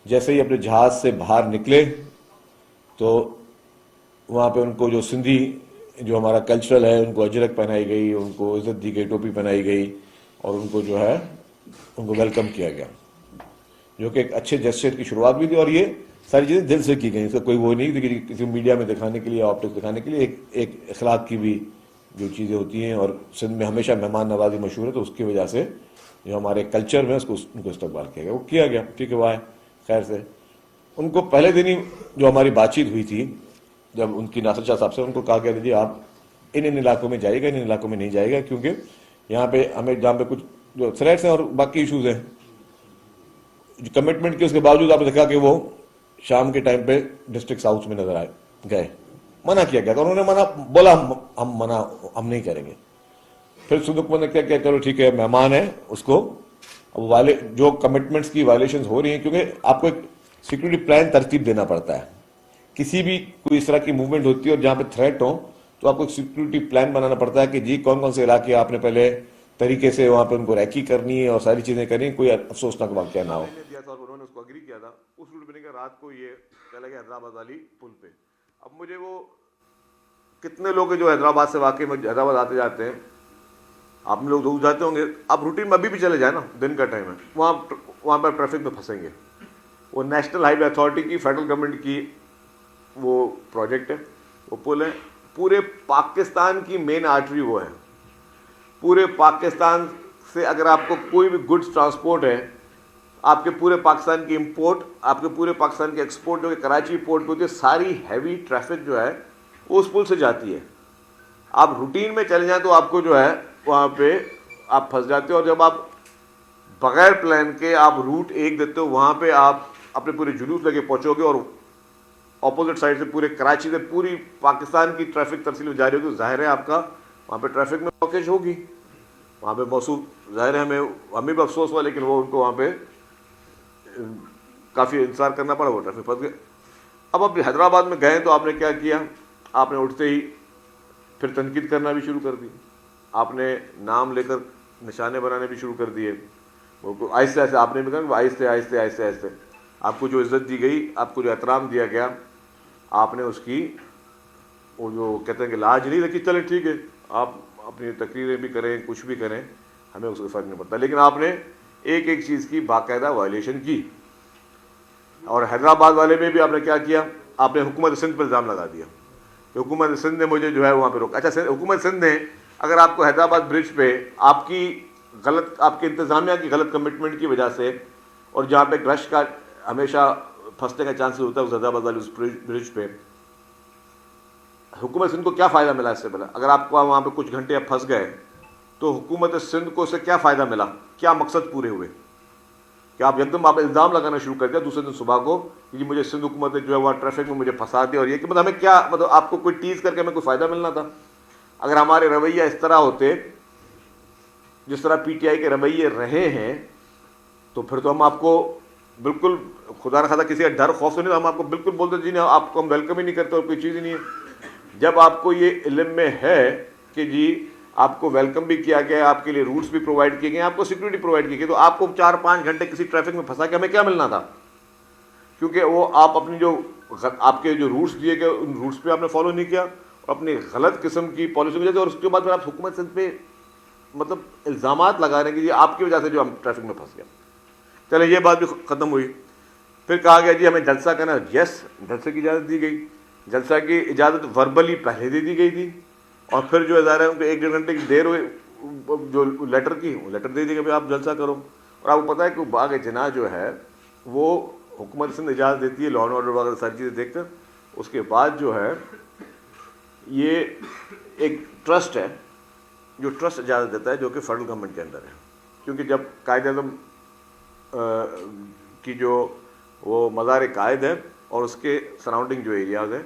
جیسے ہی اپنے جہاز سے باہر نکلے تو وہاں پہ ان کو جو سندھی جو ہمارا کلچرل ہے، ان کو اجرک پہنائی گئی، ان کو عزت دی گئی، ٹوپی پہنائی گئی، اور ان کو جو ہے ان کو ویلکم کیا گیا، جو کہ ایک اچھے جسچر کی شروعات بھی تھی. اور یہ ساری چیزیں دل سے کی گئی، اس کا کوئی وہ نہیں تھی کہ کسی میڈیا میں دکھانے کے لیے، آپٹکس دکھانے کے لیے. ایک اخلاق کی بھی جو چیزیں ہوتی ہیں. اور سندھ میں ہمیشہ مہمان نوازی مشہور ہے، تو اس کی وجہ سے جو ہمارے کلچر میں ان کو استقبال کیا گیا، وہ کیا گیا. ٹھیک ہے، وہ آئے خیر سے. ان کو پہلے دن ہی جو ہماری بات چیت ہوئی تھی، جب ان کی ناصر شاہ صاحب سے ان کو کہا گیا جی آپ ان علاقوں میں جائے گا، ان علاقوں میں نہیں جائے گا، کیونکہ یہاں پہ ہمیں جہاں پہ کچھ جو تھریٹس ہیں اور باقی ایشوز ہیں، جو کمٹمنٹ کی اس کے باوجود آپ نے دیکھا کہ وہ شام کے ٹائم پہ ڈسٹرکٹ ساؤتھ میں نظر آئے گئے. منع کیا گیا تھا، انہوں نے منع بولا ہم نہیں کریں گے. پھر سندھ حکومت نے کیا کیا، چلو ٹھیک ہے مہمان ہے اس کو جو کمٹمنٹس کی وائلیشنز ہو رہی ہیں، کیونکہ آپ کو ایک سیکورٹی پلان ترتیب دینا پڑتا ہے. کسی بھی کوئی اس طرح کی موومنٹ ہوتی ہے اور جہاں پہ تھریٹ ہو تو آپ کو ایک سیکورٹی پلان بنانا پڑتا ہے کہ جی کون کون سے علاقے آپ نے پہلے طریقے سے وہاں پہ ان کو ریکی کرنی ہے اور ساری چیزیں کرنی، کوئی افسوسناک واقعہ نہ ہو. دیا تھا اور انہوں نے اس کو اگری کیا تھا. اس روٹ پہ رات کو یہ چلا گیا حیدرآباد والی پل پہ. اب مجھے وہ کتنے لوگ جو حیدرآباد سے واقعی میں حیدرآباد آتے جاتے ہیں، آپ لوگ دور جاتے ہوں گے، آپ روٹین میں ابھی بھی چلے جائیں نا، دن کا ٹائم ہے، وہاں پر ٹریفک میں پھنسیں گے. وہ نیشنل ہائی وے اتھارٹی کی، فیڈرل گورنمنٹ کی وہ پروجیکٹ ہے، وہ پل ہے. پورے پاکستان کی مین آرٹری وہ ہے. پورے پاکستان سے اگر آپ کو کوئی بھی گڈس ٹرانسپورٹ ہے، آپ کے پورے پاکستان کی امپورٹ، آپ کے پورے پاکستان کی ایکسپورٹ جو کہ کراچی پورٹ پہ ہوتی ہے، ساری ہیوی ٹریفک جو ہے وہ اس پل سے جاتی ہے. آپ روٹین میں چلے جائیں تو آپ کو جو ہے وہاں پہ آپ پھنس جاتے ہو. اور جب آپ بغیر پلان کے آپ روٹ ایک دیتے ہو، وہاں پہ آپ اپنے پورے جلوس لے کے پہنچو گے اور اپوزٹ سائڈ سے پورے کراچی سے پوری پاکستان کی ٹریفک ترسیل میں جاری ہوگی، تو ظاہر ہے آپ کا وہاں پہ ٹریفک میں بلاکیج ہوگی. وہاں پہ موصول ظاہر ہے ہمیں بھی افسوس ہوا، لیکن وہ ان کو وہاں پہ کافی انتظار کرنا پڑا، وہ ٹریفک پھنس گئے. اب آپ حیدرآباد میں گئے تو آپ نے کیا کیا، آپ نے اٹھتے ہی پھر تنقید کرنا بھی شروع کر دی. آپ نے نام لے کر نشانے بنانے بھی شروع کر دیے. وہ آہستہ آہستہ آپ نے بھی کہا آہستہ آہستہ آہستہ آہستہ آپ کو جو عزت دی گئی، آپ کو جو احترام دیا گیا، آپ نے اس کی وہ جو کہتے ہیں کہ لاج نہیں رکھی. چلے ٹھیک ہے، آپ اپنی تقریریں بھی کریں، کچھ بھی کریں، ہمیں اس کا فرق نہیں پڑتا، لیکن آپ نے ایک ایک چیز کی باقاعدہ وائلیشن کی. اور حیدرآباد والے میں بھی آپ نے کیا کیا، آپ نے حکومت سندھ پر الزام لگا دیا کہ حکومت سندھ نے مجھے جو ہے وہاں پہ روکا. اچھا، حکومت سندھ نے اگر آپ کو حیدرآباد برج پہ آپ کے انتظامیہ کی غلط کمٹمنٹ کی وجہ سے، اور جہاں پہ رش کا ہمیشہ پھنسنے کا چانسز ہوتا ہے اس حیدرآباد والی اس برج پہ، حکومت سندھ کو کیا فائدہ ملا اس سے پہلے؟ اگر آپ کو وہاں پہ کچھ گھنٹے آپ پھنس گئے تو حکومت سندھ کو سے کیا فائدہ ملا، کیا مقصد پورے ہوئے؟ کہ آپ ایک دم آپ الزام لگانا شروع کر دیا دوسرے دن صبح کو کہ جی مجھے سندھ حکومت نے جو ہے وہاں ٹریفک میں مجھے پھنسا دیا. اور یہ کہ مطلب ہمیں کیا، مطلب آپ کو کوئی ٹیز کر کے ہمیں کوئی فائدہ ملنا تھا؟ اگر ہمارے رویہ اس طرح ہوتے جس طرح پی ٹی آئی کے رویے رہے ہیں، تو پھر تو ہم آپ کو بالکل خدا نہ خاصا کسی کا ڈر خوف سے نہیں، ہم آپ کو بالکل بولتے جی نہیں، آپ کو ہم ویلکم ہی نہیں کرتے اور کوئی چیز ہی نہیں ہے. جب آپ کو یہ علم میں ہے کہ جی آپ کو ویلکم بھی کیا گیا، آپ کے لیے روٹس بھی پرووائڈ کیے گئے، آپ کو سیکورٹی پرووائڈ کی گئی، تو آپ کو 4-5 گھنٹے کسی ٹریفک میں پھنسا کے ہمیں کیا ملنا تھا؟ کیونکہ وہ آپ اپنی جو آپ کے جو روٹس دیے گئے ان روٹس پہ آپ نے فالو نہیں کیا، اور اپنی غلط قسم کی پالیسی کی وجہ سے. اور اس کے بعد پھر آپ حکومت سندھ پہ مطلب الزامات لگا رہے ہیں کہ جی آپ کی وجہ سے جو ہم ٹریفک میں پھنس گئے. چلے یہ بات بھی ختم ہوئی. پھر کہا گیا جی ہمیں جلسہ کرنا. یس، جلسے کی اجازت دی گئی. جلسہ کی اجازت وربلی پہلے دے دی گئی تھی، اور پھر جو ادارہ ہے ان کو 1-1.5 گھنٹے کی دیر ہوئی جو لیٹر کی، وہ لیٹر دے دی کہ آپ جلسہ کرو. اور آپ کو پتہ ہے کہ باغ جناح جو ہے وہ حکومت سندھ اجازت دیتی ہے لا اینڈ آرڈر وغیرہ ساری چیزیں دیکھ کر. اس کے بعد جو ہے یہ ایک ٹرسٹ ہے جو ٹرسٹ اجازت دیتا ہے، جو کہ فیڈرل گورنمنٹ کے اندر ہے. کیونکہ جب قائد اعظم کی جو وہ مزار قائد ہے اور اس کے سراؤنڈنگ جو ایریاز ہیں،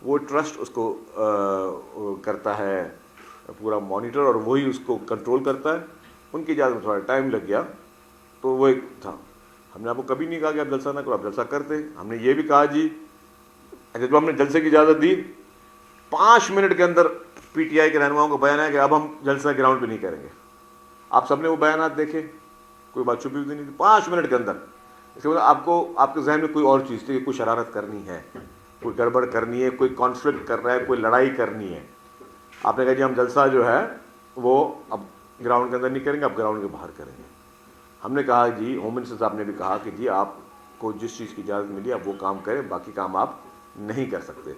وہ ٹرسٹ اس کو کرتا ہے پورا مانیٹر، اور وہی اس کو کنٹرول کرتا ہے. ان کی اجازت میں تھوڑا ٹائم لگ گیا، تو وہ ایک تھا. ہم نے آپ کو کبھی نہیں کہا کہ آپ جلسہ نہ کرو، آپ جلسہ کرتے. ہم نے یہ بھی کہا جی اچھا جب ہم نے جلسے کی اجازت دی، 5 منٹ کے اندر پی ٹی آئی کے رہنماؤں کو بیان ہے کہ اب ہم جلسہ گراؤنڈ پہ نہیں کریں گے. آپ سب نے وہ بیانات دیکھے، کوئی بات چھپی ہوئی نہیں تھی. 5 منٹ کے اندر اس کے مطلب آپ کو آپ کے ذہن میں کوئی اور چیز تھی کہ کوئی شرارت کرنی ہے, کوئی گڑبڑ کرنی ہے, کوئی کانفلکٹ کر رہا ہے, کوئی لڑائی کرنی ہے. آپ نے کہا جی ہم جلسہ جو ہے وہ اب گراؤنڈ کے اندر نہیں کریں گے, اب گراؤنڈ کے باہر کریں گے. ہم نے کہا جی, ہوم منسٹر صاحب نے بھی کہا کہ جی آپ کو جس چیز کی اجازت ملی آپ وہ کام کریں, باقی کام آپ نہیں کر سکتے.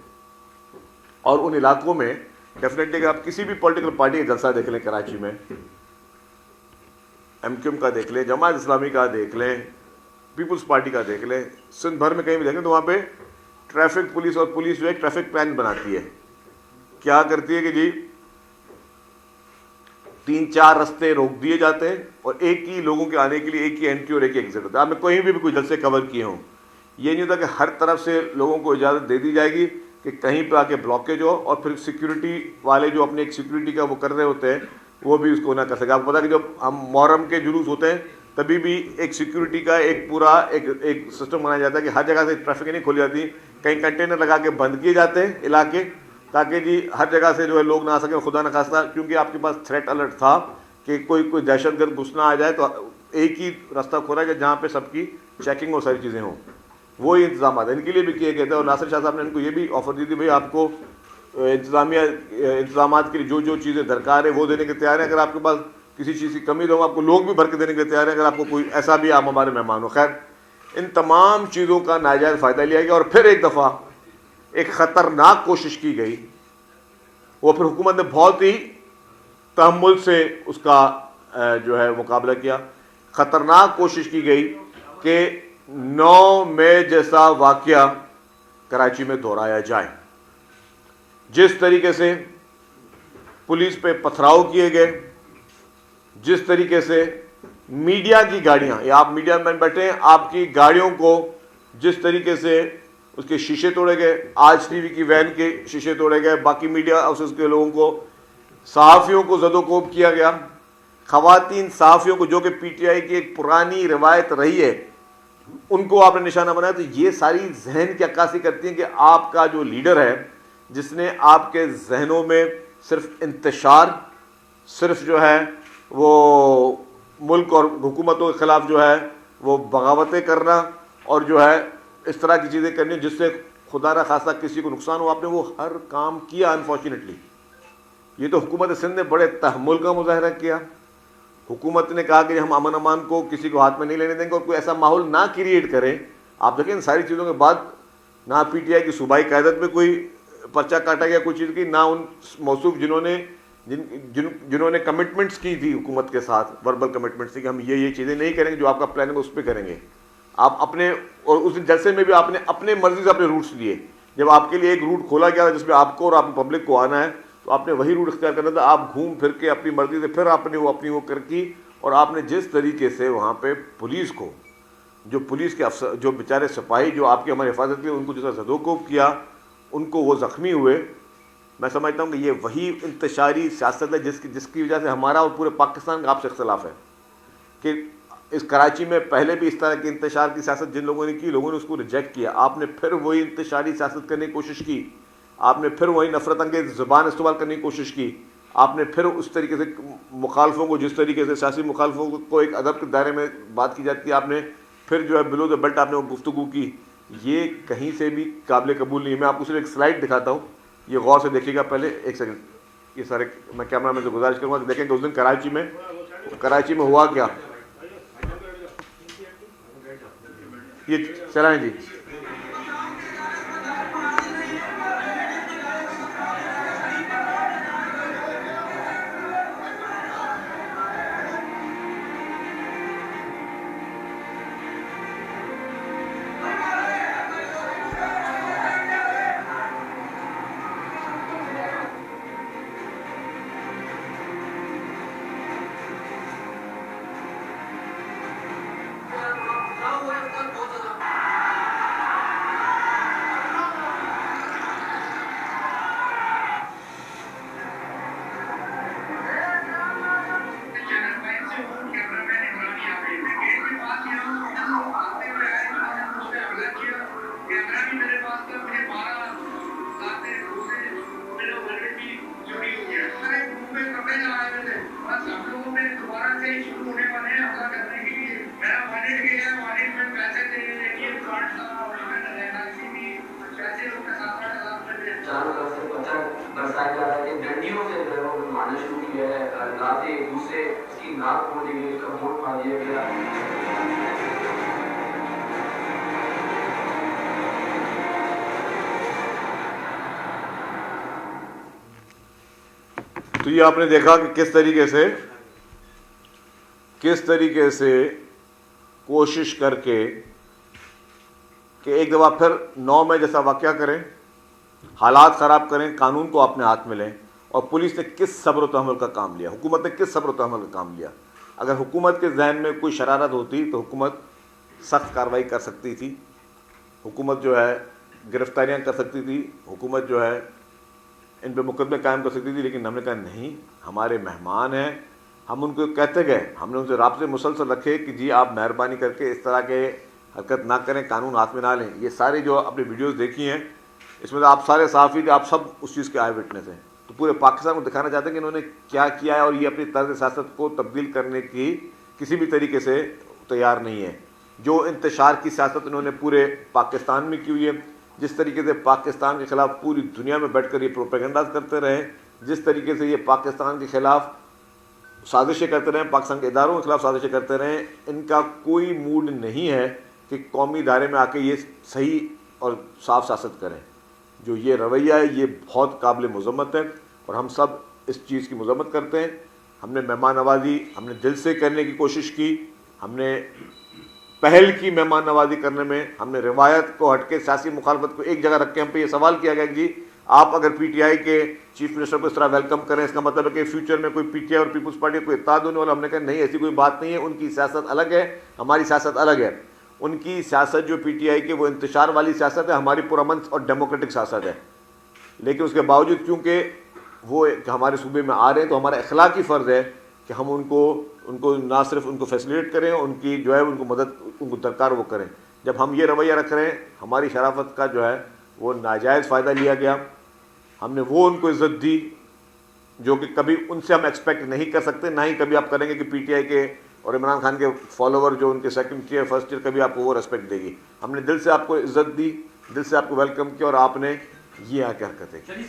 اور ان علاقوں میں ڈیفینیٹلی اگر آپ کسی بھی پولیٹیکل پارٹی کا جلسہ دیکھ لیں, کراچی میں ایم کیو ایم کا دیکھ لیں, جماعت اسلامی کا دیکھ لیں, پیپلز پارٹی کا دیکھ لیں, سندھ بھر میں کہیں بھی دیکھ لیں, تو وہاں پہ ٹریفک پولیس اور پولیس جو ہے ٹریفک پلان بناتی ہے. کیا کرتی ہے کہ جی 3-4 رستے روک دیے جاتے ہیں اور ایک ہی لوگوں کے آنے کے لیے ایک ہی انٹری اور ایک ہی ایگزٹ ہوتا ہے. آپ نے کہیں بھی کوئی جلسے کور کیے ہوں, یہ نہیں ہوتا کہ ہر طرف سے لوگوں کو اجازت دے دی جائے گی کہ کہیں پہ آ کے بلاکیج ہو, اور پھر سیکیورٹی والے جو اپنے ایک سیکیورٹی کا وہ کر رہے ہوتے ہیں وہ بھی اس کو نہ کر سکے. آپ کو پتا کہ جب ہم محرم کے جلوس ہوتے ہیں تبھی بھی ایک سیکیورٹی کا ایک پورا ایک سسٹم بنایا جاتا ہے کہ ہر جگہ سے ٹریفک نہیں کھولی جاتی, کہیں کنٹینر لگا کے بند کیے جاتے ہیں علاقے, تاکہ جی ہر جگہ سے جو ہے لوگ نہ آ سکیں. خدا نخواستہ کیونکہ آپ کے پاس تھریٹ الرٹ تھا کہ کوئی دہشت گرد گھسنا آ جائے تو ایک ہی راستہ کھولا ہے جہاں پہ سب کی چیکنگ اور ساری چیزیں ہوں. وہی انتظامات ان کے لیے بھی کیے گئے تھے, اور ناصر شاہ صاحب نے ان کو یہ بھی آفر دی تھی بھائی آپ کو انتظامیہ انتظامات کے لیے جو چیزیں درکار ہے وہ دینے کے تیار ہیں. اگر آپ کے پاس کسی چیز کی کمی تو ہم آپ کو لوگ بھی بھر کے دینے کے تیار ہیں, اگر آپ کو کوئی ایسا بھی آپ ہمارے مہمان ہو. خیر ان تمام چیزوں کا ناجائز فائدہ لیا گیا, اور پھر ایک دفعہ ایک خطرناک کوشش کی گئی, وہ پھر حکومت نے بہت ہی تحمل سے اس کا جو ہے مقابلہ کیا. خطرناک کوشش کی گئی کہ 9 مئی جیسا واقعہ کراچی میں دہرایا جائے. جس طریقے سے پولیس پہ پتھراؤ کیے گئے, جس طریقے سے میڈیا کی گاڑیاں, یا آپ میڈیا میں بیٹھے ہیں, آپ کی گاڑیوں کو جس طریقے سے اس کے شیشے توڑے گئے, آج ٹی وی کی وین کے شیشے توڑے گئے, باقی میڈیا ہاؤسز کے لوگوں کو, صحافیوں کو زد و کوب کیا گیا. خواتین صحافیوں کو, جو کہ پی ٹی آئی کی ایک پرانی روایت رہی ہے, ان کو آپ نے نشانہ بنایا. تو یہ ساری ذہن کی عکاسی کرتی ہیں کہ آپ کا جو لیڈر ہے, جس نے آپ کے ذہنوں میں صرف انتشار, صرف جو ہے وہ ملک اور حکومتوں کے خلاف جو ہے وہ بغاوتیں کرنا اور جو ہے اس طرح کی چیزیں کرنی جس سے خدا نہ خواستہ کسی کو نقصان ہو, آپ نے وہ ہر کام کیا. انفارچونیٹلی یہ تو حکومت سندھ نے بڑے تحمل کا مظاہرہ کیا. حکومت نے کہا کہ ہم امن امان کو کسی کو ہاتھ میں نہیں لینے دیں گے, اور کوئی ایسا ماحول نہ کریٹ کریں. آپ دیکھیں ان ساری چیزوں کے بعد نہ پی ٹی آئی کی صوبائی قیادت میں کوئی پرچہ کاٹا گیا کوئی چیز کی, نہ ان موصوف جنہوں نے کمٹمنٹس کی تھی حکومت کے ساتھ, وربل کمٹمنٹس تھی کہ ہم یہ چیزیں نہیں کریں گے, جو آپ کا پلان ہے اس پہ کریں گے. آپ اپنے, اور اس دن جلسے میں بھی آپ نے اپنے مرضی سے اپنے روٹس لیے. جب آپ کے لیے ایک روٹ کھولا گیا تھا جس میں آپ کو اور آپ پبلک کو آنا ہے, تو آپ نے وہی روٹ اختیار کرنا تھا. آپ گھوم پھر کے اپنی مرضی سے پھر آپ نے وہ اپنی وہ کر کی, اور آپ نے جس طریقے سے وہاں پہ پولیس کو, جو پولیس کے افسر, جو بیچارے سپاہی جو آپ کی ہماری حفاظت کے, ان کو جیسا زدوکوب کیا, ان کو وہ زخمی ہوئے. میں سمجھتا ہوں کہ یہ وہی انتشاری سیاست ہے جس کی وجہ سے ہمارا اور پورے پاکستان کا آپ سے اختلاف ہے. کہ اس کراچی میں پہلے بھی اس طرح کی انتشار کی سیاست جن لوگوں نے کی, لوگوں نے اس کو ریجیکٹ کیا. آپ نے پھر وہی انتشاری سیاست کرنے کی کوشش کی, آپ نے پھر وہی نفرت انگیز زبان استعمال کرنے کی کوشش کی, آپ نے پھر اس طریقے سے مخالفوں کو, جس طریقے سے سیاسی مخالفوں کو ایک ادب کے دائرے میں بات کی جاتی ہے, آپ نے پھر جو ہے بلو دا بیلٹ آپ نے وہ گفتگو کی. یہ کہیں سے بھی قابل قبول نہیں ہے. میں آپ کو صرف ایک سلائڈ دکھاتا ہوں, یہ غور سے دیکھیے گا. پہلے ایک سیکنڈ, یہ سارے میں کیمرہ مین سے گزارش کروں گا کہ دیکھیں کہ اس دن کراچی میں ہوا کیا. یہ چلائیں جی. بتایا جا رہا ہے کہ ڈنڈیوں سے جو ہے وہ مارنا شروع کیا ہے, لاتے ایک دوسرے اس کی ناک کھول دی گئی, اس کا منہ پھاڑ دیا گیا. تو یہ آپ نے دیکھا کہ کس طریقے سے کوشش کر کے کہ ایک دفعہ پھر 9 میں جیسا واقعہ کریں, حالات خراب کریں, قانون کو اپنے ہاتھ میں لیں. اور پولیس نے کس صبر و تحمل کا کام لیا, حکومت نے کس صبر و تحمل کا کام لیا. اگر حکومت کے ذہن میں کوئی شرارت ہوتی تو حکومت سخت کارروائی کر سکتی تھی, حکومت جو ہے گرفتاریاں کر سکتی تھی, حکومت جو ہے ان پہ مقدمے قائم کر سکتی تھی. لیکن ہم نے کہا نہیں, ہمارے مہمان ہیں, ہم ان کو کہتے گئے, ہم نے ان سے رابطے مسلسل رکھے کہ جی آپ مہربانی کر کے اس طرح کے حرکت نہ کریں, قانون ہاتھ میں نہ لیں. یہ ساری جو اپنی ویڈیوز دیکھی ہیں اس میں تو آپ سارے صحافی تھے, آپ سب اس چیز کے آئے وٹنس ہیں. تو پورے پاکستان کو دکھانا چاہتے ہیں کہ انہوں نے کیا کیا ہے, اور یہ اپنی طرز سیاست کو تبدیل کرنے کی کسی بھی طریقے سے تیار نہیں ہے. جو انتشار کی سیاست انہوں نے پورے پاکستان میں کی ہوئی ہے, جس طریقے سے پاکستان کے خلاف پوری دنیا میں بیٹھ کر یہ پروپیگنڈاز کرتے رہے, جس طریقے سے یہ پاکستان کے خلاف سازشیں کرتے رہے, پاکستان کے اداروں کے خلاف سازشیں کرتے رہے, ان کا کوئی موڈ نہیں ہے کہ قومی دائرے میں آ کے یہ صحیح اور صاف سیاست کریں. جو یہ رویہ ہے یہ بہت قابل مذمت ہے, اور ہم سب اس چیز کی مذمت کرتے ہیں. ہم نے مہمان نوازی ہم نے دل سے کرنے کی کوشش کی, ہم نے پہل کی مہمان نوازی کرنے میں, ہم نے روایت کو ہٹ کے سیاسی مخالفت کو ایک جگہ رکھ کے ہم پہ یہ سوال کیا گیا کہ جی آپ اگر پی ٹی آئی کے چیف منسٹر کو اس طرح ویلکم کریں, اس کا مطلب ہے کہ فیوچر میں کوئی پی ٹی آئی اور پیپلز پارٹی کو اتحاد ہونے والا. ہم نے کہا نہیں, ایسی کوئی بات نہیں ہے, ان کی سیاست الگ ہے, ہماری سیاست الگ ہے. ان کی سیاست جو پی ٹی آئی کی وہ انتشار والی سیاست ہے, ہماری پرامن اور ڈیموکریٹک سیاست ہے. لیکن اس کے باوجود کیونکہ وہ ہمارے صوبے میں آ رہے ہیں تو ہمارا اخلاقی فرض ہے کہ ہم ان کو نہ صرف ان کو فیسیلیٹ کریں, ان کی جو ہے ان کو مدد ان کو درکار وہ کریں. جب ہم یہ رویہ رکھ رہے ہیں, ہماری شرافت کا جو ہے وہ ناجائز فائدہ لیا گیا. ہم نے وہ ان کو عزت دی جو کہ کبھی ان سے ہم ایکسپیکٹ نہیں کر سکتے, نہ ہی کبھی آپ کریں گے کہ پی ٹی آئی کے اور عمران خان کے فالوور جو ان کے سیکنڈ ٹیئر فرسٹ ٹیئر کبھی آپ کو وہ ریسپیکٹ دے گی. ہم نے دل سے آپ کو عزت دی, دل سے آپ کو ویلکم کیا, اور آپ نے یہ آ کے حرکتیں کی.